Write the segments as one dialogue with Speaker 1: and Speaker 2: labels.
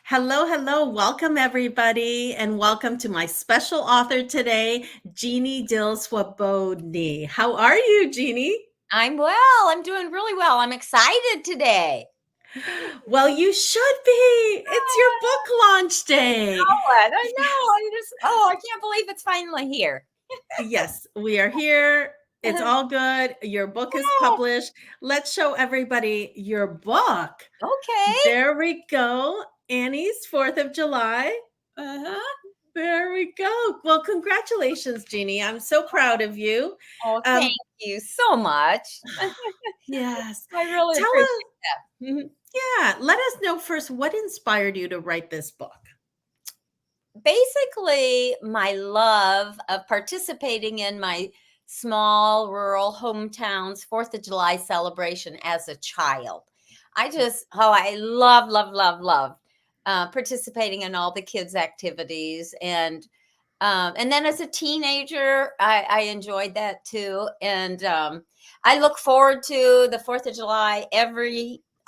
Speaker 1: Hello, hello. Welcome, everybody, and welcome to my special author today, Jeannie Svobodny. How are you, Jeannie?
Speaker 2: I'm well. I'm doing really well. I'm excited today.
Speaker 1: Well, you should be. It's your book launch
Speaker 2: I
Speaker 1: day.
Speaker 2: know it. I know.
Speaker 1: Yes.
Speaker 2: I can't believe it's finally here.
Speaker 1: Yes, we are here. It's all good. Your book is published. Let's show everybody your book.
Speaker 2: Okay.
Speaker 1: There we go. Annie's 4th of July.
Speaker 2: Uh-huh.
Speaker 1: There we go. Well, congratulations, Jeannie. I'm so proud of you.
Speaker 2: Oh, thank
Speaker 1: Um,
Speaker 2: you so much.
Speaker 1: yes.
Speaker 2: I really
Speaker 1: Tell
Speaker 2: appreciate
Speaker 1: us,
Speaker 2: that. Mhm.
Speaker 1: let us know first what inspired you to write this book.
Speaker 2: Basically, my love of participating in my small rural hometown's 4th of July celebration as a child. I love, love, love, love participating in all the kids' activities. And then as a teenager, I enjoyed that too. And I look forward to the 4th of July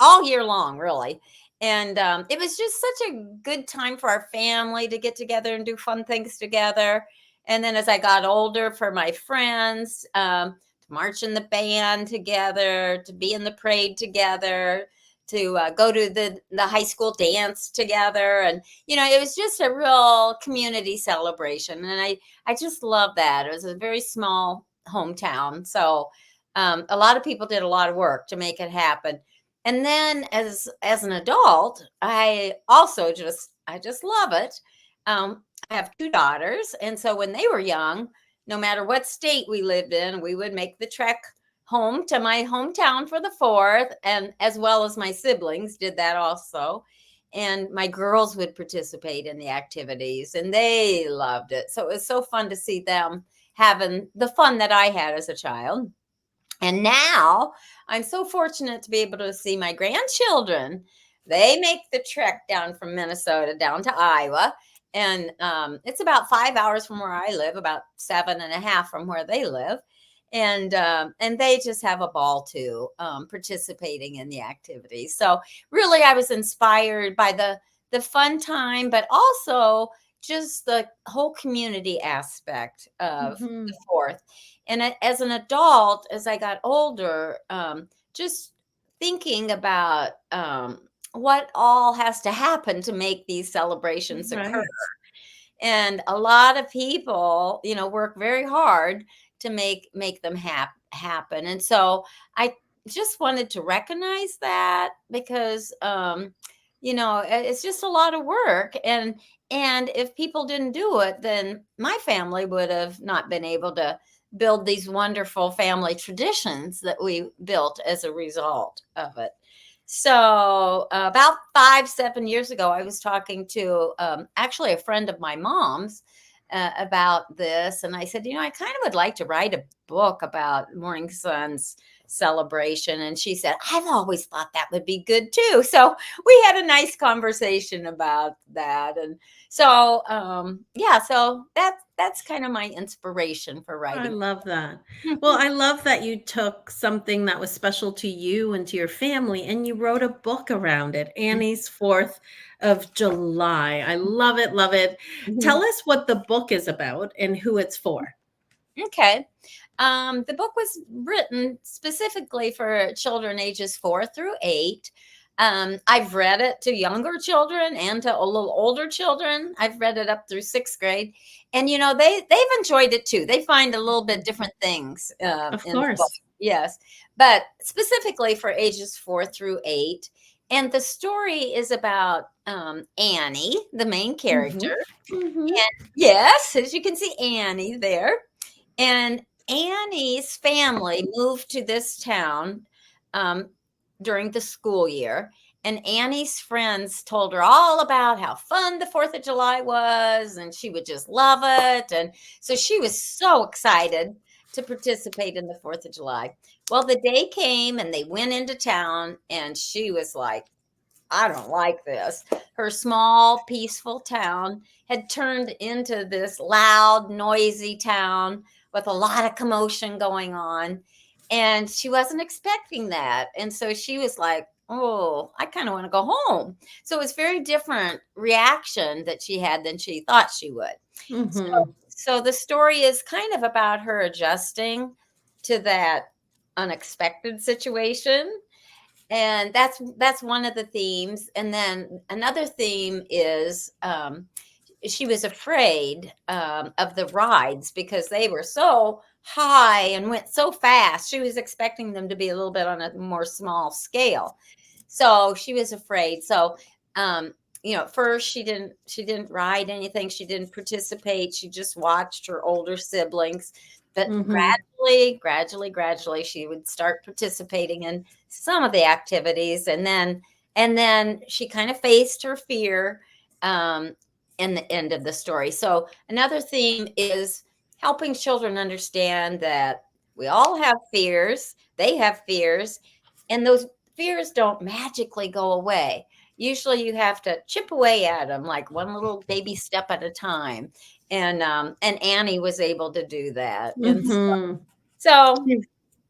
Speaker 2: all year long, really. And it was just such a good time for our family to get together and do fun things together. And then as I got older, for my friends, to march in the band together, to be in the parade together, to go to the high school dance together. And it was just a real community celebration. And I just love that. It was a very small hometown. So a lot of people did a lot of work to make it happen. And then as an adult, I just love it. I have two daughters. And so when they were young, no matter what state we lived in, we would make the trek home to my hometown for the 4th, and as well as my siblings did that also. And my girls would participate in the activities and they loved it. So it was so fun to see them having the fun that I had as a child. And now I'm so fortunate to be able to see my grandchildren. They make the trek down from Minnesota down to Iowa. And it's about 5 hours from where I live, about 7.5 from where they live. And they just have a ball too, participating in the activities. So really, I was inspired by the fun time, but also just the whole community aspect of the
Speaker 1: Mhm.
Speaker 2: 4th. And as an adult, as I got older, just thinking about what all has to happen to make these celebrations occur.
Speaker 1: Right.
Speaker 2: And a lot of people, work very hard to make them happen. And so I just wanted to recognize that because it's just a lot of work. And if people didn't do it, then my family would have not been able to build these wonderful family traditions that we built as a result of it. So about 5, 7 years ago, I was talking to actually a friend of my mom's about this, and I said, I kind of would like to write a book about Morning Sun's celebration. And she said, I've always thought that would be good too. So we had a nice conversation about that. And so yeah, so that's kind of my inspiration for
Speaker 1: I
Speaker 2: writing.
Speaker 1: love that. Well, I love that you took something that was special to you and to your family and you wrote a book around it, Annie's 4th of July. I love it, love it. Tell
Speaker 2: Mhm.
Speaker 1: us what the book is about and who it's for.
Speaker 2: Okay. The book was written specifically for children ages 4 through 8. I've read it to younger children and to a little older children. I've read it up through 6th grade, and they've enjoyed it too. They find a little bit different things
Speaker 1: Of
Speaker 2: in the book.
Speaker 1: course.
Speaker 2: Yes, but specifically for ages 4 through 8. And the story is about Annie, the main character.
Speaker 1: Mhm. Mhm.
Speaker 2: And yes, as you can see, Annie there. And Annie's family moved to this town um, during the school year. And Annie's friends told her all about how fun the 4th of July was, and she would just love it. And so she was so excited to participate in the 4th of July. Well, the day came and they went into town, and she was like, I don't like this. Her small, peaceful town had turned into this loud, noisy town with a lot of commotion going on. And she wasn't expecting that. And so she was like, oh, I kind of want to go home. So it was very different reaction that she had than she thought she would. So,
Speaker 1: Mhm.
Speaker 2: so the story is kind of about her adjusting to that unexpected situation, and that's one of the themes. And then another theme is she was afraid of the rides because they were so high and went so fast. She was expecting them to be a little bit on a more small scale, so she was afraid. So um at first she didn't ride anything, she didn't participate, she just watched her older siblings. But
Speaker 1: Mhm.
Speaker 2: gradually she would start participating in some of the activities, and then she kind of faced her fear um in the end of the story. So another theme is helping children understand that we all have fears, they have fears, and those fears don't magically go away. Usually you have to chip away at them, like one little baby step at a time. And Annie was able to do that. And
Speaker 1: Mhm.
Speaker 2: so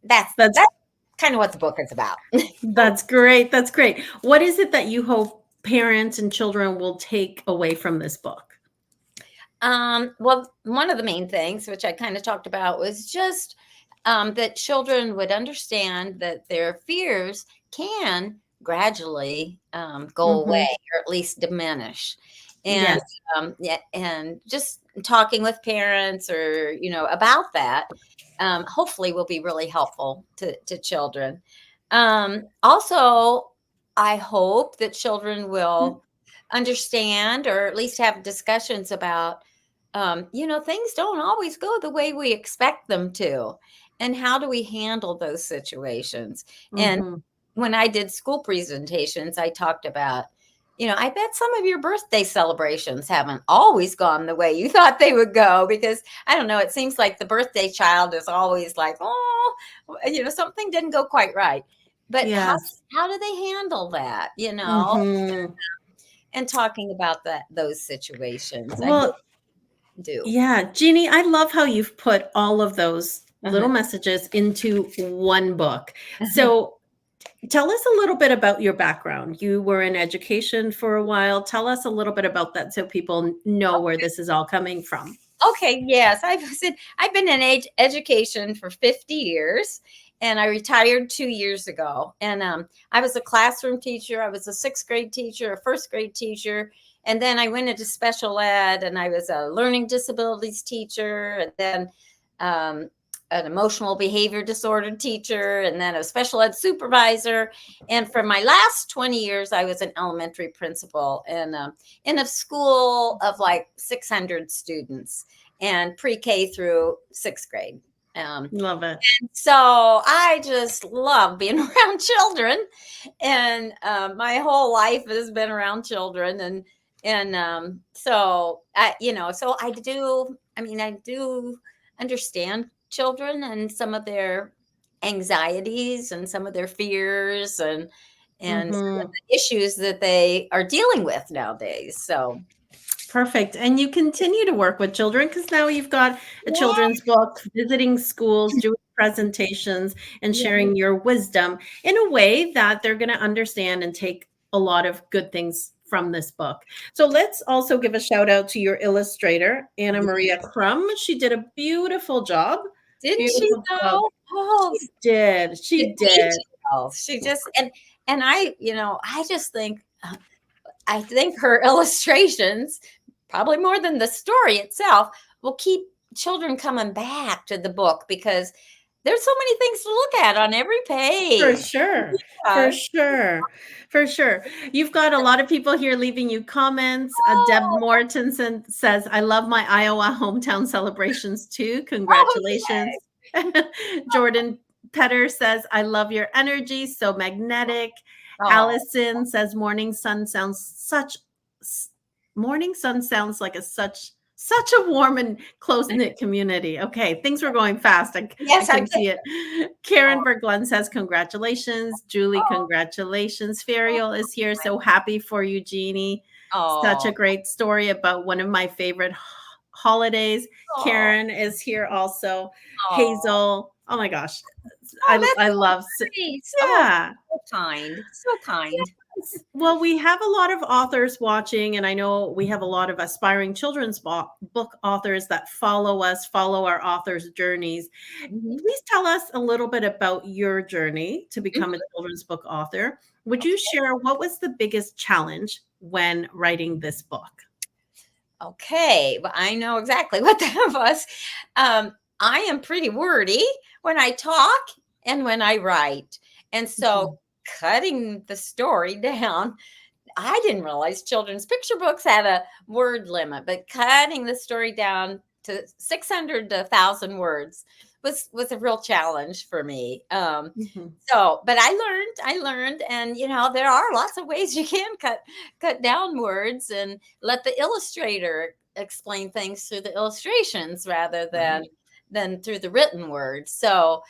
Speaker 2: that's
Speaker 1: That's
Speaker 2: kind of what the book is about.
Speaker 1: that's great. That's great. What is it that you hope parents and children will take away from this book?
Speaker 2: Well, one of the main things, which I kind of talked about, was just that children would understand that their fears can gradually go away,
Speaker 1: Mhm.
Speaker 2: or at least diminish. And
Speaker 1: Yes.
Speaker 2: yeah, and just talking with parents, or about that, hopefully will be really helpful to children. Also, I hope that children will understand, or at least have discussions about things don't always go the way we expect them to. And how do we handle those situations? And
Speaker 1: Mhm.
Speaker 2: when I did school presentations, I talked about, I bet some of your birthday celebrations haven't always gone the way you thought they would go, because I don't know, it seems like the birthday child is always like, oh, something didn't go quite right. But how
Speaker 1: Yes.
Speaker 2: how do they handle that,
Speaker 1: Mhm.
Speaker 2: and talking about those situations. I hope
Speaker 1: Well,
Speaker 2: you do.
Speaker 1: yeah, Jeannie, I love how you've put all of those
Speaker 2: Uh-huh.
Speaker 1: little messages into one book. So, tell us a little bit about your background. You were in education for a while. Tell us a little bit about that so people know where this is all coming from.
Speaker 2: Okay, yes, I've been in education for 50 years, and I retired 2 years ago. And I was a classroom teacher. I was a sixth grade teacher, a first grade teacher, and then I went into special ed, and I was a learning disabilities teacher, and then um, an emotional behavior disorder teacher, and then a special ed supervisor. And for my last 20 years, I was an elementary principal in a school of like 600 students, and pre-K through sixth grade. Um,
Speaker 1: Love it.
Speaker 2: so I just love being around children, and my whole life has been around children, and so so I do. I mean, I do understand children and some of their anxieties and some of their fears, and some of
Speaker 1: Mhm.
Speaker 2: the issues that they are dealing with nowadays. So
Speaker 1: Perfect. And you continue to work with children because now you've got a
Speaker 2: yeah,
Speaker 1: children's book, visiting schools, doing presentations, and
Speaker 2: yeah.
Speaker 1: sharing your wisdom in a way that they're going to understand and take a lot of good things from this book. So let's also give a shout out to your illustrator, Anna Maria Crum. She did a beautiful job.
Speaker 2: Didn't she
Speaker 1: Beautiful job.
Speaker 2: though? Oh,
Speaker 1: She did.
Speaker 2: the
Speaker 1: She did.
Speaker 2: details. She just and I just think I think her illustrations, probably more than the story itself, will keep children coming back to the book, because there's so many things to look at on every
Speaker 1: For
Speaker 2: page.
Speaker 1: sure. For
Speaker 2: Yeah.
Speaker 1: sure. For sure. You've got a lot of people here leaving you comments. Deb
Speaker 2: Oh,
Speaker 1: Mortensen says, I love my Iowa hometown celebrations too.
Speaker 2: oh,
Speaker 1: Congratulations. Jordan Petter says, I love your energy. So magnetic.
Speaker 2: oh,
Speaker 1: Allison says, morning sun sounds like such a warm and close knit community. Okay, things were going fast. I
Speaker 2: yes, I
Speaker 1: can
Speaker 2: did.
Speaker 1: see it.
Speaker 2: Oh,
Speaker 1: Karen Berglund says, congratulations. Julie,
Speaker 2: oh,
Speaker 1: congratulations. Ferial is here. So happy for you, Jeannie. Such
Speaker 2: oh,
Speaker 1: a great story about one of my favorite holidays.
Speaker 2: oh,
Speaker 1: Karen is here also.
Speaker 2: oh.
Speaker 1: Hazel. Oh my gosh.
Speaker 2: Oh,
Speaker 1: I
Speaker 2: that's
Speaker 1: love,
Speaker 2: so nice. Oh,
Speaker 1: yeah.
Speaker 2: so kind. So kind.
Speaker 1: Well, we have a lot of authors watching, and I know we have a lot of aspiring children's book authors that follow us, follow our authors' journeys.
Speaker 2: Mhm.
Speaker 1: Please tell us a little bit about your journey to become a
Speaker 2: Mhm.
Speaker 1: children's book author. Would you share what was the biggest challenge when writing this book?
Speaker 2: Okay, well, I know exactly what that was. I am pretty wordy when I talk and when I write. And so
Speaker 1: Mhm.
Speaker 2: cutting the story down, I didn't realize children's picture books had a word limit, but cutting the story down to 600 to 1,000 words was a real challenge for me.
Speaker 1: Mhm.
Speaker 2: But I learned, and there are lots of ways you can cut down words and let the illustrator explain things through the illustrations rather
Speaker 1: Right.
Speaker 2: than through the written words. But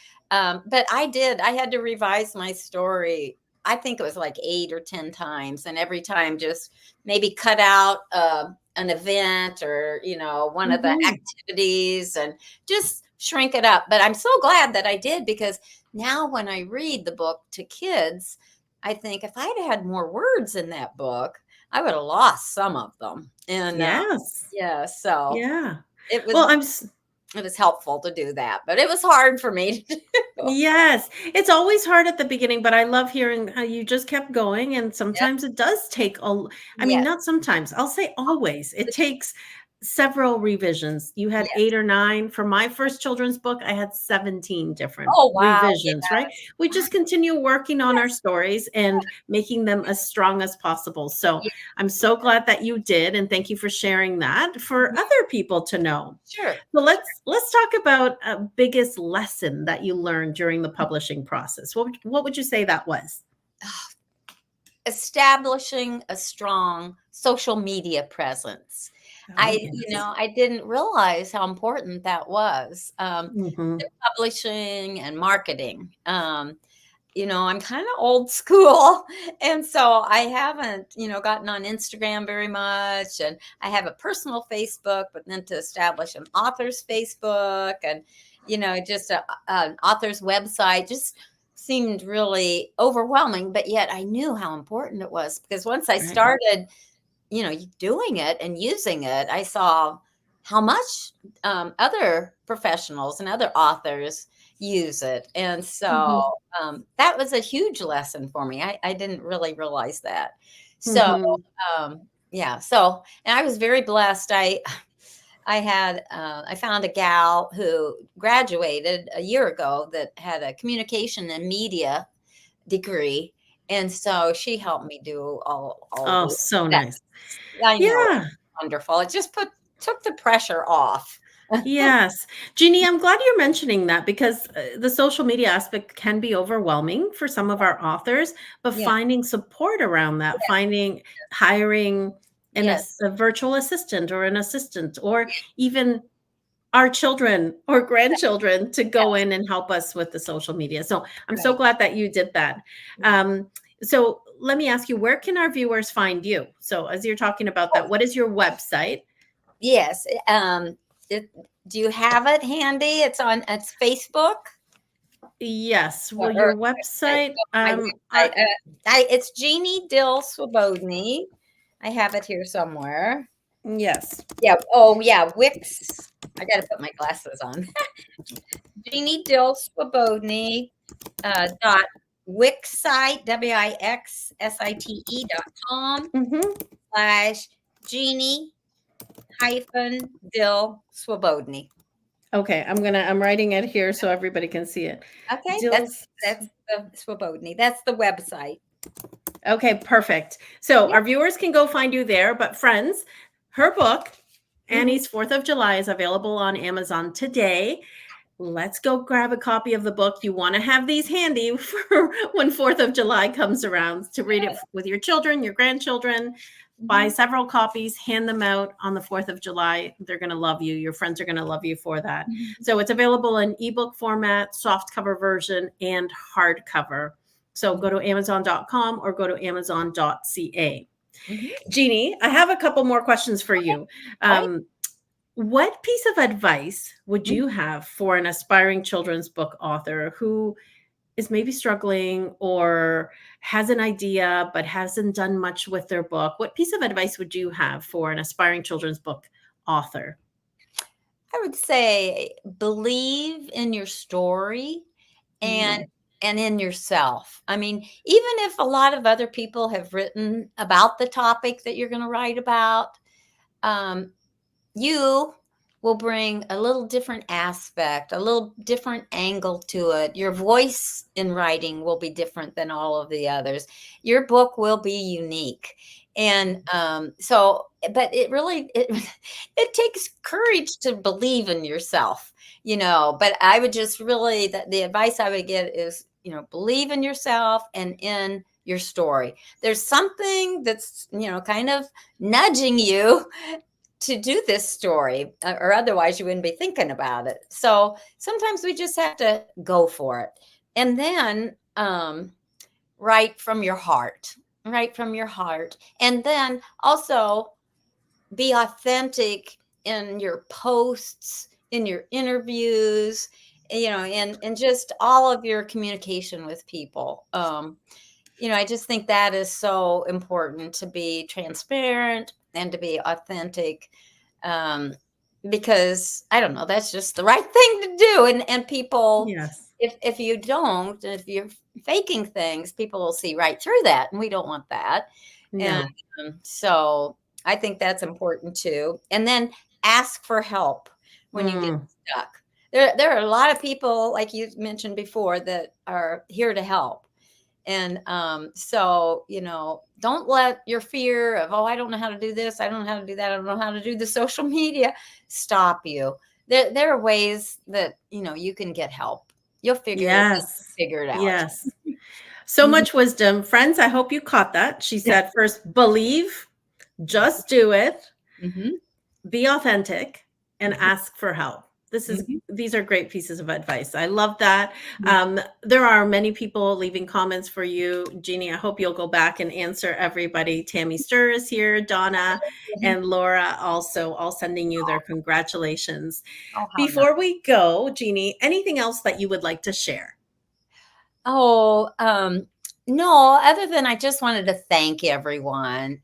Speaker 2: I had to revise my story. I think it was like 8 or 10 times, and every time just maybe cut out an event or one of the
Speaker 1: Mhm.
Speaker 2: activities and just shrink it up. But I'm so glad that I did, because now when I read the book to kids, I think if I'd had more words in that book, I would have lost some of them. And
Speaker 1: Yes.
Speaker 2: yeah, so
Speaker 1: Yeah.
Speaker 2: it
Speaker 1: Well,
Speaker 2: was it was helpful to do that, but it was hard for me to do.
Speaker 1: yes, it's always hard at the beginning, but I love hearing how you just kept going, and
Speaker 2: Yeah,
Speaker 1: sometimes it does take I mean,
Speaker 2: yes,
Speaker 1: not sometimes, I'll say always. It takes several revisions. You had 8
Speaker 2: yes.
Speaker 1: or 9. For my first children's book, I had 17 different
Speaker 2: Oh, wow,
Speaker 1: revisions, right?
Speaker 2: yes.
Speaker 1: We just continue working on
Speaker 2: Yeah,
Speaker 1: our stories and making them as strong as possible. So,
Speaker 2: yeah,
Speaker 1: I'm so glad that you did, and thank you for sharing that for
Speaker 2: yeah.
Speaker 1: other people to know.
Speaker 2: Sure,
Speaker 1: So
Speaker 2: sure.
Speaker 1: let's talk about a biggest lesson that you learned during the publishing process. What would you say that was?
Speaker 2: Establishing a strong social media presence.
Speaker 1: Oh, yes.
Speaker 2: I didn't realize how important that was,
Speaker 1: Mhm.
Speaker 2: to publishing and marketing. I'm kind of old school. And so I haven't, gotten on Instagram very much. And I have a personal Facebook, but then to establish an author's Facebook and, just an author's website just seemed really overwhelming. But yet I knew how important it was, because once I
Speaker 1: Right.
Speaker 2: started, doing it and using it, I saw how much other professionals and other authors use it. And so
Speaker 1: Mhm.
Speaker 2: that was a huge lesson for me. I didn't really realize that. So,
Speaker 1: Mhm.
Speaker 2: yeah. And I was very blessed. I found a gal who graduated a year ago that had a communication and media degree. And so she helped me do all
Speaker 1: Oh,
Speaker 2: the
Speaker 1: so nice.
Speaker 2: steps. I know,
Speaker 1: Yeah.
Speaker 2: wonderful. It just took the pressure off.
Speaker 1: Yes. Jeannie, I'm glad you're mentioning that because the social media aspect can be overwhelming for some of our authors, but
Speaker 2: Yeah,
Speaker 1: finding support around that,
Speaker 2: yeah,
Speaker 1: finding hiring
Speaker 2: yes,
Speaker 1: a virtual assistant or an assistant, or even our children or grandchildren to
Speaker 2: yeah,
Speaker 1: go in and help us with the social media. So I'm so
Speaker 2: right.
Speaker 1: glad that you did that.
Speaker 2: Mhm.
Speaker 1: Um, so let me ask you, where can our viewers find you? So as you're talking about that, what is your website?
Speaker 2: Yes, it do you have it handy? It's Facebook?
Speaker 1: Yes. Well,
Speaker 2: Or
Speaker 1: your website.
Speaker 2: my website, it's Jeannie Dill Swobodny. I have it here somewhere.
Speaker 1: Yes.
Speaker 2: Yeah, oh, yeah, Wix. I gotta put my glasses on. Jeannie Dill Swobodny, dot Wixsite, WIXSITE.com
Speaker 1: Hmm.
Speaker 2: slash Jeannie hyphen Dill Swobodny.
Speaker 1: Okay. I'm writing it here so everybody can see it.
Speaker 2: Okay,
Speaker 1: Dills.
Speaker 2: that's the Swobodny. That's the website.
Speaker 1: Okay, perfect. So
Speaker 2: Yeah.
Speaker 1: our viewers can go find you there. But friends, her book,
Speaker 2: Mhm.
Speaker 1: Annie's 4th of July, is available on Amazon today. Let's go grab a copy of the book. You want to have these handy for when 4th of July comes around to read it with your children, your grandchildren. Buy
Speaker 2: Mhm.
Speaker 1: several copies, hand them out on the 4th of July. They're going to love you. Your friends are going to love you for that.
Speaker 2: Mhm.
Speaker 1: So it's available in ebook format, soft cover version, and hardcover. So go to Amazon.com or go to Amazon.ca.
Speaker 2: Mhm.
Speaker 1: Jeannie, I have a couple more questions for you.
Speaker 2: Right?
Speaker 1: Um, What piece of advice would you have for an aspiring children's book author who is maybe struggling or has an idea but hasn't done much with their book? What piece of advice would you have for an aspiring children's book author?
Speaker 2: I would say believe in your story and
Speaker 1: Mm,
Speaker 2: in yourself. I mean, even if a lot of other people have written about the topic that you're going to write about, um, you will bring a little different aspect, a little different angle to it. Your voice in writing will be different than all of the others. Your book will be unique. And but it really it takes courage to believe in yourself, but I would just really the advice I would get is, believe in yourself and in your story. There's something that's, kind of nudging you to do this story, or otherwise you wouldn't be thinking about it. So sometimes we just have to go for it. And then write from your heart, write from your heart. And then also be authentic in your posts, in your interviews, and just all of your communication with people. I just think that is so important, to be transparent and to be authentic, um, because I don't know, that's just the right thing to do. And people,
Speaker 1: yes.
Speaker 2: if you don't, if you're faking things, people will see right through that, and we don't want that. And
Speaker 1: No.
Speaker 2: so I think that's important too. And then ask for help when you get
Speaker 1: Mm,
Speaker 2: stuck. There are a lot of people, like you mentioned before, that are here to help. And so, don't let your fear of, oh, I don't know how to do this, I don't know how to do that, I don't know how to do the social media stop you. There are ways that, you can get help. You
Speaker 1: yes.
Speaker 2: figure it out.
Speaker 1: Yes. So
Speaker 2: Mhm.
Speaker 1: much wisdom. Friends, I hope you caught that. She said, first, believe, just do it,
Speaker 2: Mhm.
Speaker 1: be authentic, and
Speaker 2: Mhm.
Speaker 1: ask for help.
Speaker 2: Mhm.
Speaker 1: These are great pieces of advice. I love that.
Speaker 2: Mhm.
Speaker 1: There are many people leaving comments for you, Jeannie. I hope you'll go back and answer everybody. Tammy Stir is here, Donna,
Speaker 2: Mhm.
Speaker 1: and Laura also all sending you their congratulations.
Speaker 2: Oh, how nice.
Speaker 1: Before we go, Jeannie, anything else that you would like to share?
Speaker 2: Oh, no, other than I just wanted to thank everyone.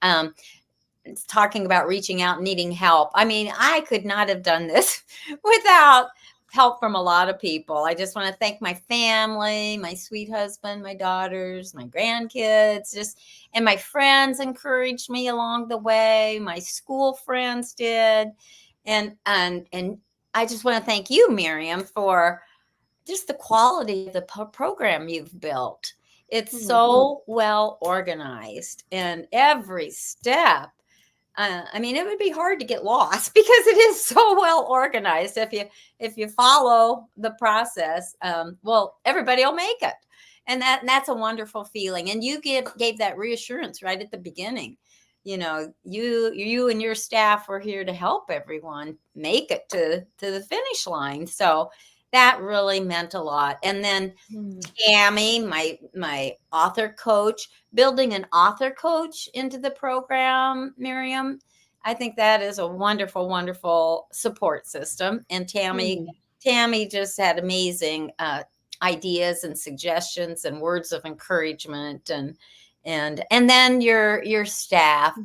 Speaker 2: It's talking about reaching out and needing help. I mean, I could not have done this without help from a lot of people. I just want to thank my family, my sweet husband, my daughters, my grandkids, just and my friends encouraged me along the way. My school friends did. And I just want to thank you, Miriam, for just the quality of the program you've built. It's
Speaker 1: Mhm.
Speaker 2: so well organized, and every step, I mean, it would be hard to get lost because it is so well organized. If you follow the process, well, everybody will make it, and that's a wonderful feeling. And you gave that reassurance right at the beginning. You and your staff were here to help everyone make it to the finish line. So that really meant a lot. And then
Speaker 1: Mm.
Speaker 2: Tammy, my author coach, building an author coach into the program, Miriam. I think that is a wonderful, wonderful support system. And
Speaker 1: Mm.
Speaker 2: Tammy just had amazing ideas and suggestions and words of encouragement, and then your staff.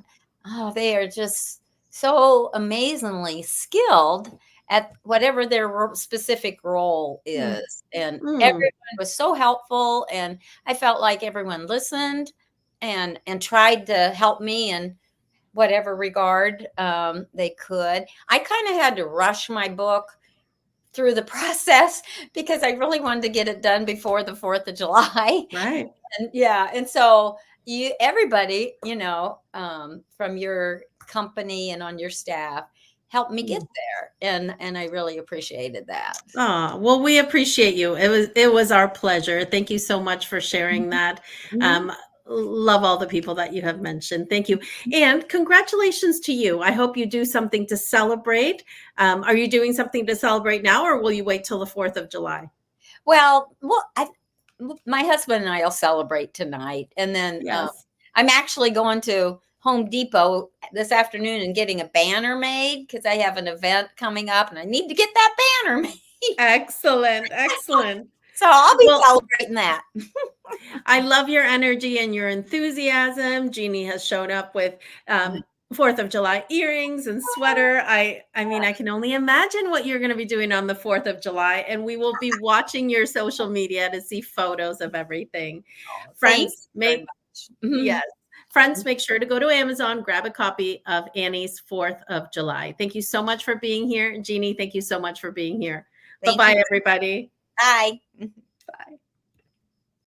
Speaker 2: Oh, they are just so amazingly skilled at whatever their specific role
Speaker 1: Mm.
Speaker 2: is. And
Speaker 1: Mm.
Speaker 2: everyone was so helpful. And I felt like everyone listened and tried to help me in whatever regard they could. I kind of had to rush my book through the process because I really wanted to get it done before the 4th of July.
Speaker 1: Right.
Speaker 2: And yeah, and so everybody, from your company and on your staff helped me get
Speaker 1: Mm.
Speaker 2: there, and I really appreciated that.
Speaker 1: Well, we appreciate you. It was our pleasure. Thank you so much for sharing
Speaker 2: Mhm.
Speaker 1: that.
Speaker 2: Mhm.
Speaker 1: Um, love all the people that you have mentioned. Thank you. And congratulations to you. I hope you do something to celebrate. Are you doing something to celebrate now, or will you wait till the 4th of July?
Speaker 2: My husband and I will celebrate tonight, and then
Speaker 1: Yes.
Speaker 2: I'm actually going to Home Depot this afternoon and getting a banner made because I have an event coming up and I need to get that banner made.
Speaker 1: Excellent. Excellent.
Speaker 2: So I'll be
Speaker 1: Well,
Speaker 2: celebrating that.
Speaker 1: I love your energy and your enthusiasm. Jeannie has shown up with 4th of July earrings and sweater. I mean, I can only imagine what you're going to be doing on the 4th of July, and we will be watching your social media to see photos of everything.
Speaker 2: Oh, thank
Speaker 1: Friends,
Speaker 2: you very much.
Speaker 1: yes. Friends, make sure to go to Amazon, grab a copy of Annie's 4th of July. Thank you so much for being here. Jeannie, thank you so much for being here.
Speaker 2: Thank
Speaker 1: Bye-bye,
Speaker 2: you.
Speaker 1: everybody.
Speaker 2: Bye.
Speaker 1: Bye.